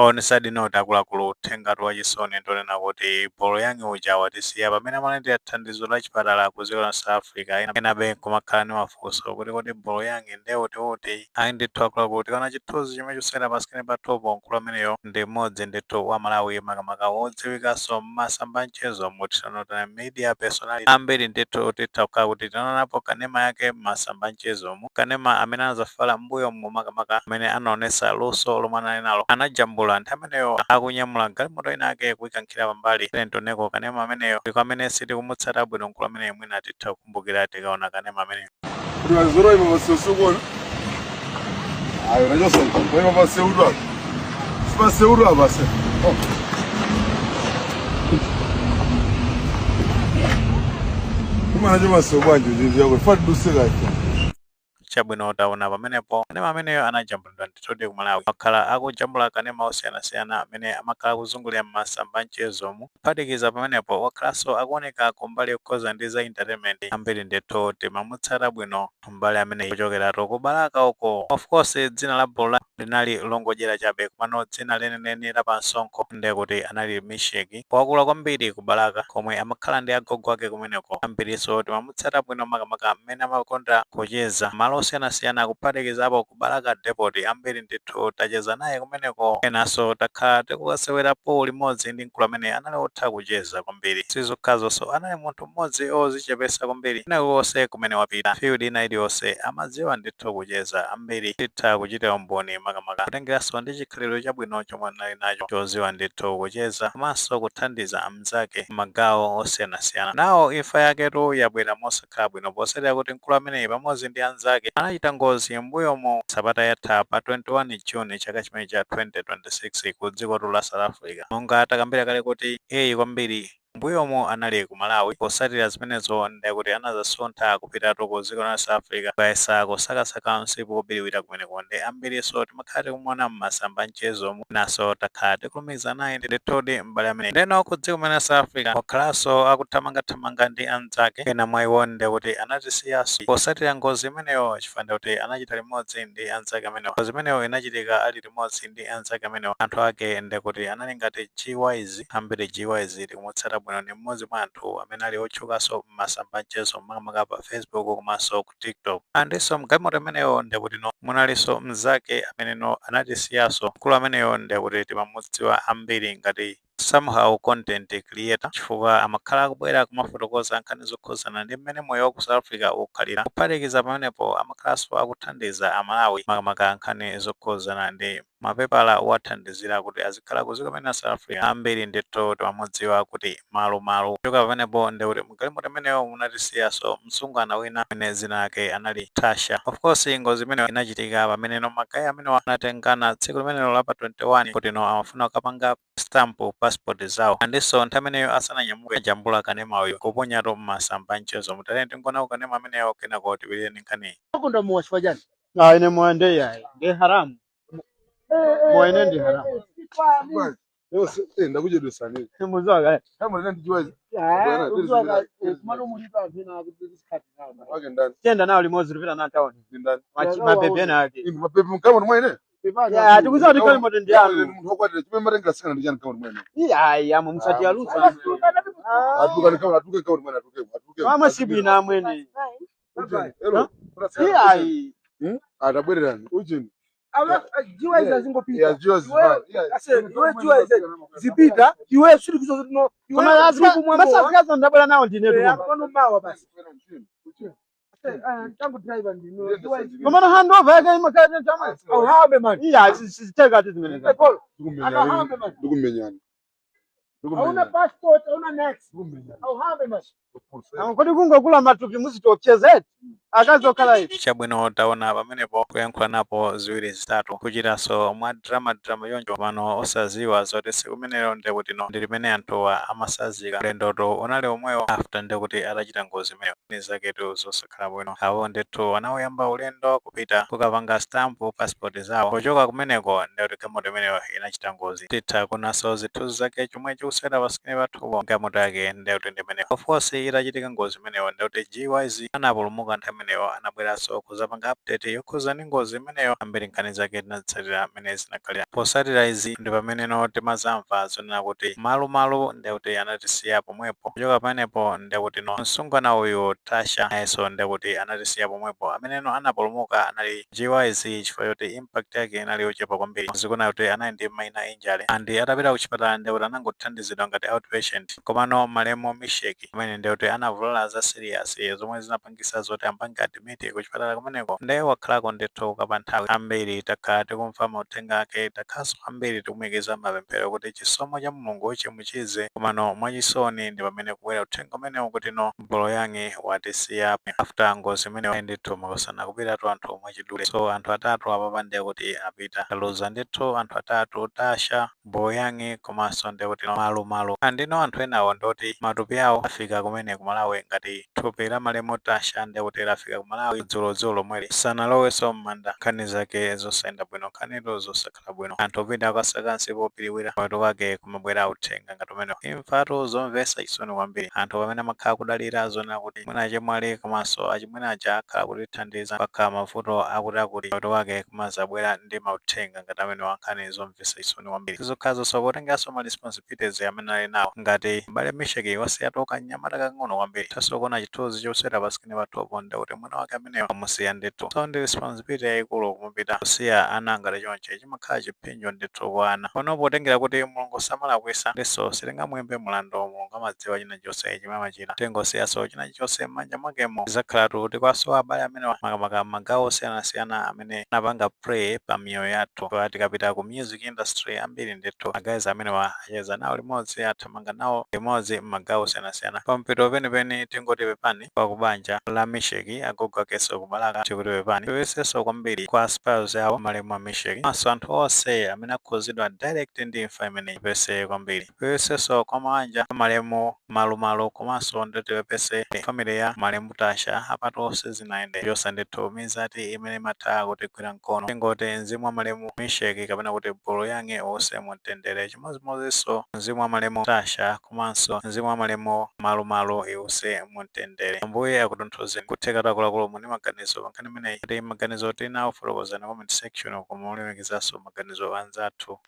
onisadi notakuluakulu uthenga wachisoni ntonena kuti Boloyange uja watisiya pamene amalandira thandizo la chipatala ku dziko la South Africa. Enabe kumakhala ndi mafunso kuti Boloyange ndiye utiuti ayi ndithu akuluakulu tikaona chithunzi chomwe chosera pasikeni pathupo mkulu ameneyo ndi mmodzi ndithu wa Malawi makamaka wodziwikanso m'masamba mchezo mutisonotana media personality ambiri ndithu titha kukhala kuti tinaonapo kanema yake m'masamba mchezomu, kanema amene anazafala mbuyo mu makamaka amene anaonesa luso lomwe anali nalo anajambula nthawi ameneyo akunyamula galimoto ina yake kuyikankhira pambali tentoneko kanema ameneyo ndiko amene sitikumutsata bwino mkulu ameneyo mwina titha kukumbukira tikaona kanema ameneyo. Ayo unajua sasa kwa hiyo basi urwa. Basi urwa basi. Kama najua sio bwanjo jinsi yako fadi dusega. Chabwino taona pamenepo kanema ameneyo anajambulidwa ndithu ku Malawi akhala akujambula kanema osiyanasiyana amene amakhala kuzungulira m'masamba mchezomu kuphatikiza pamenepo wakhalanso akuoneka kumbali yokhoza ndi za entertainment ambiri ndithu timamutsata bwino mbali amene kuchokeratu kubalaka uko. Of course dzina la Boloyange linali longodyera chabe kumano dzina leneneni la pansonkho ndiye kuti anali Misheki wakula kwambiri kubalaka komwe amakhala ndi agogo ake kumeneko. Ambiriso timamutsata bwino makamaka amene amakonda kucheza malo osiyanasiyana kuphatikizapo kubalaka depot ambiri ndithu tacheza naye kumeneko. Enanso takhala tikukasewerapo limodzi ndi mkulu amene anali otha kucheza kwambiri sizokhazo anali munthu mmodzi ozichepesa kwambiri ina wonse kumene wapita field ina iliyonse amadziwa ndithu kucheza ambiri titha kuchita umboni makamaka kutengeranso ndi chikhalidwe chabwino chomwe anali nacho choziwa ndithu kucheza komanso kuthandiza mnzake magawo osiyanasiyana. Nawo imfa yaketu yabwera mosakhala bwino posatira kuti mkulu ameneyi pamodzi ndi anzake anachita ngozi mbuyomo sabata yatha pa 21 June chaka chimene cha 2026 ku dziko la South Africa. Monga takambira kale kuti eyi kwambiri mbuyomo anali ku Malawi posatira zimenezo ndiye kuti anazasuntha kupitatu ku dziko la South Africa kuyesa kusakasaka msipu kubiriwira kumeneko ndi ambiriso timakhala tikumuona m'masamba mchezomu naso takhala tikulumikiza naye ndithudi mbali amene ndeno ku dziko la South Africa wakhalanso akuthamangathamanga ndi anzake ena mwa iwo ndiye kuti anatisiyanso posatira ngozi imeneyo chifukwa kuti anachita limodzi ndi anzake amenewo. Ngozi imeneyo inachitika ali limodzi ndi anzake amenewo anthu ake ndiye kuti anali ngati G-Wise ambiri G-Wise tikumutsata bwino ni mmodzi mwa anthu amene ali otchukanso m'masamba mchezo makamaka pa Facebook komanso ku TikTok. Andinso mgalimoto ameneyo ndiye kuti munalinso mnzake amene anatisiyanso mkulu ameneyo ndiye kuti timamudziwa ambiri ngati somehow content creator chifukwa amakhala akubwera kumafotokoza nkhani zokhuzana ndi mmene moyo wa ku South Africa ukhalira kuphatikiza pamenepo amakhalanso akuthandiza Amalawi makamaka nkhani zokhuzana ndi mapepala owathandizira kuti azikhala ku dziko la South Africa ambiri ndithu timamudziwa kuti malumalu choka pamenepo ndiye kuti mgalimoto ameneyo munatisiyanso msungwana wina amene dzina lake anali Tasha. Of course ngozi imeneyo inachitika pamene magayi amenewa anatengana tsiku limenelo la pa 21 kuti amafuna kukapanga stamp passport zawo andinso nthawi ameneyo asananyamuke jambula kanema uyu kuponyatu m'masamba mchezo mutale tingoona kanema ameneyo kenako tipitire ndi nkhani. Akunda muwashwa jani? Ine mwende ya ndi haramu. Mwene ndi haramu. Ndakuja dosani. Simuzoga. Kama nani G-Wise? Uzoga kumano mulita vina kudiskati nawo. Wage ndani. Tenda nawo limozi lupita na town. Ndani. Mabebe na yake. Mapepe kama mwene? Ya tikuza ndi kali moto ndi yanu. Mtu kwa chimema renga sikana ndijana kama mwene. Ya mumsati ya lusa. Atuka ni kama atuke kama mwene atuke. Mama sibina mwene. Hello. Ai. Atabwererani. Ujini. G-Wise zingopita. Ya G-Wise. Ase G-Wise zipita iwe suri kuzo Kama lazima basa kaza ndabala nawo ndine tu. Kono mawa basi. Tangu driver ndino. Kama na handover yake imakaya chama. Au hambe man. Ya siteka ati zimene. Dukumenyana. Hauna passport, hauna next. Au hambe man. Kodi kungokula matupi musitocheze akazokhala ichi chabwino taona pamenepo kuyankhula napo ziwiri zitatu kuchitanso mwa drama yonjo pano osaziwa zoti tsiku limenelo ndiye kuti ndi limene anthuwa amasazika ulendoto unali omwewo after ndiye kuti atachita ngozi imeneyo ni zaketu zosakhala bwino awo ndithu anauyamba ulendo kupita kukapanga stamp passport zawo kuchoka kumeneko ndiye kuti galimoto imeneyo inachita ngozi titha kunanso zithunzi zake chomwe chikusera pasikeni pathupo galimoto yake ndiye kuti ndi imeneyo. Of course ngati itachitika ngozi imeneyo ndi kuti GYZ anapulumuka nthawi imeneyo anabweranso kuzapanga update yokhuza ndi ngozi imeneyo ambiri nkhani zake tinatsatira mmene zinakhalira. Posatira izi ndi pamene timazamva zonena kuti malumalu ndi kuti anatisiya pomwepo. Kuchoka pamenepo ndi kuti msungwana uyu Tasha nayenso ndi kuti anatisiya pomwepo. Amene anapulumuka anali GYZ chifukwa choti impact yake inali yochepa kwambiri. Zikuona kuti anali ndi minor injury andi atapita kuchipatala ndi kuti anangothandizidwa ngati outpatient. Komano Malemu Misheki amene ndi kuti anavulala za serious zomwe zinapangisa zoti ampange admit kuchipatala kumeneko ndiye wakhalako ndithu kapa nthawi ambiri takhala tikumva mauthenga ake takhaso ambiri tikumekeza mapemphero kuti chisomo cha Mulungu chimuchize. Komano mwachisoni ndi pamene kubwera uthenga umenewu kuti Boloyange watisiya after ngozi imeneyo ndithu makosana kupitatu anthu mwachidule. So anthu atatu apapa ndiye kuti apita taluza ndithu anthu atatu Tasha, Boloyange komanso ndiye kuti Malumalu. Andino anthu enawo ndoti matupi awo afika kumene ku Malawi ngati thupi la Malemu Tasha ndiye kuti lafika ku Malawi dzulo lomweli sanalowenso m'manda. Nkhani zake zosayenda bwino nkhanizo zosakhala bwino anthu opita akasakansi popiriwira patu wake kumabwera uthenga ngati umene imfatu zomvetsa chisoni kwambiri. Anthu pamene amakhala kudalira zona kuti mwina achimwali komanso achimwene aja akhala kutithandiza pakhala mavuto akuti patu wake kumazabwera ndi mauthenga ngati amene wankhani zomvetsa chisoni kwambiri. Zizokhazo potenganso ma responsibilities amene ali nawo ngati Mbale Misheki wasiya toka nyamata kang'ono kwambiri. Taso kuona chithunzi chosera pasikini patopo ndi kuti mwina wake ameneyo amusiya ndithu. So ndi responsibility yayikulu kumupita kusiya ana ngati chonche chimakhala chipinjo ndithu kwa ana. Pano potengera kuti Mulungu samalakwisa ndiso sitingamuyimbe mlandu Mulungu amadziwa china chonse chimene amachita. Tengosiyaso china chonse m'manja mwakemo zidzakhalatu kuti kwaso abale amene makamaka magawo osiyanasiyana amene anapanga pray pa miyoyo yathu. Kwa tikapita ku music industry ambiri ndithu guys amene acheza nawo limodzi athamanga nawo limodzi m'magawo osiyanasiyana. Pampito penipeni tingoti pepani pa kubanja la Misheki agogo akeso kubalaka tikuti pepani tiweseso kwambiri kwa spouse yawo Malemu Misheki maso anthu onse amene akhuzidwa direct ndi imfa imene pese kwambiri tiweseso kwa mawanja Malemu Malumalu komanso nditi pese family ya Malemu Tasha apatu onse zinaende yosa ndithu mizati imene imatha kutigwira mkono tingoti mzimu wa Malemu Misheki kapena kuti Boloyange onse mutendere chimodzimodzinso mzimu wa Malemu Tasha komanso mzimu wa Malemu Malumalu iwonse mutendere. Ambuye akutonthozeni kutheka takulakulo muni maganizo pankhani imeneyi ati maganizo tinawo fotokozani comment section koma mulemekezanso maganizo anzathu.